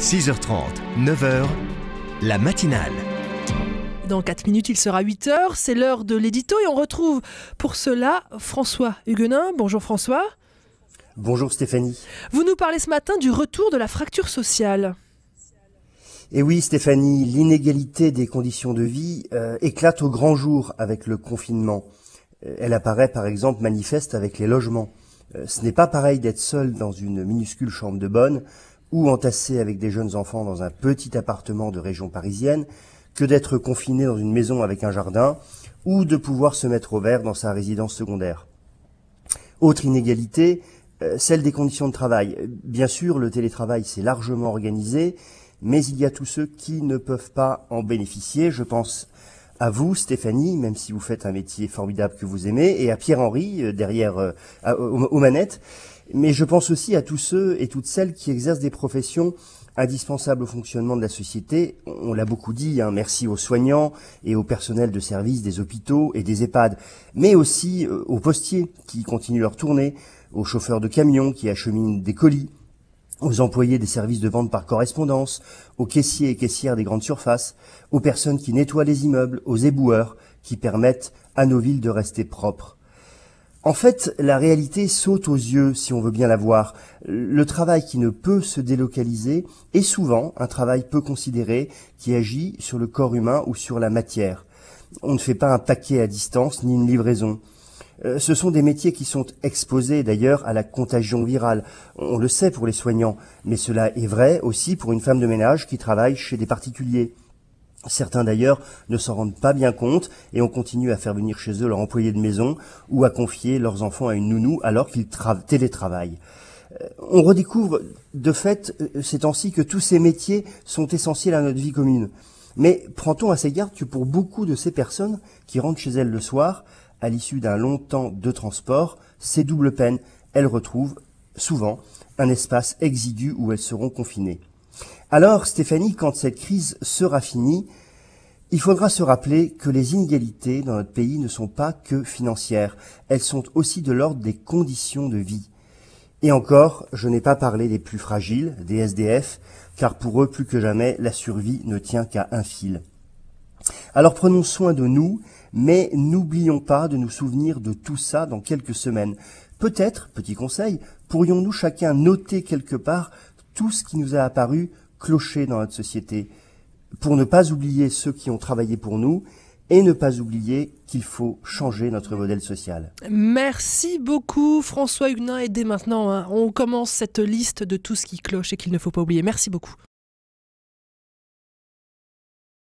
6h30, 9h, la matinale. Dans 4 minutes, il sera 8h, c'est l'heure de l'édito et on retrouve pour cela François Huguenin. Bonjour François. Bonjour Stéphanie. Vous nous parlez ce matin du retour de la fracture sociale. Et oui Stéphanie, l'inégalité des conditions de vie éclate au grand jour avec le confinement. Elle apparaît par exemple manifeste avec les logements. Ce n'est pas pareil d'être seul dans une minuscule chambre de bonne ou entassé avec des jeunes enfants dans un petit appartement de région parisienne que d'être confiné dans une maison avec un jardin ou de pouvoir se mettre au vert dans sa résidence secondaire. Autre inégalité, celle des conditions de travail. Bien sûr, le télétravail s'est largement organisé, mais il y a tous ceux qui ne peuvent pas en bénéficier. Je pense à vous, Stéphanie, même si vous faites un métier formidable que vous aimez, et à Pierre-Henri, derrière aux manettes. Mais je pense aussi à tous ceux et toutes celles qui exercent des professions indispensables au fonctionnement de la société. On l'a beaucoup dit, merci aux soignants et au personnel de service des hôpitaux et des EHPAD, mais aussi aux postiers qui continuent leur tournée, aux chauffeurs de camions qui acheminent des colis, aux employés des services de vente par correspondance, aux caissiers et caissières des grandes surfaces, aux personnes qui nettoient les immeubles, aux éboueurs qui permettent à nos villes de rester propres. En fait, la réalité saute aux yeux si on veut bien la voir. Le travail qui ne peut se délocaliser est souvent un travail peu considéré qui agit sur le corps humain ou sur la matière. On ne fait pas un paquet à distance ni une livraison. Ce sont des métiers qui sont exposés d'ailleurs à la contagion virale. On le sait pour les soignants, mais cela est vrai aussi pour une femme de ménage qui travaille chez des particuliers. Certains d'ailleurs ne s'en rendent pas bien compte et on continue à faire venir chez eux leur employé de maison ou à confier leurs enfants à une nounou alors qu'ils télétravaillent. On redécouvre de fait ces temps-ci que tous ces métiers sont essentiels à notre vie commune. Mais prend-on assez garde que pour beaucoup de ces personnes qui rentrent chez elles le soir, à l'issue d'un long temps de transport, c'est double peine. Elles retrouvent souvent un espace exigu où elles seront confinées. Alors, Stéphanie, quand cette crise sera finie, il faudra se rappeler que les inégalités dans notre pays ne sont pas que financières. Elles sont aussi de l'ordre des conditions de vie. Et encore, je n'ai pas parlé des plus fragiles, des SDF, car pour eux, plus que jamais, la survie ne tient qu'à un fil. Alors prenons soin de nous, mais n'oublions pas de nous souvenir de tout ça dans quelques semaines. Peut-être, petit conseil, pourrions-nous chacun noter quelque part tout ce qui nous a apparu clocher dans notre société, pour ne pas oublier ceux qui ont travaillé pour nous et ne pas oublier qu'il faut changer notre modèle social. Merci beaucoup François Huguenin et dès maintenant, on commence cette liste de tout ce qui cloche et qu'il ne faut pas oublier. Merci beaucoup.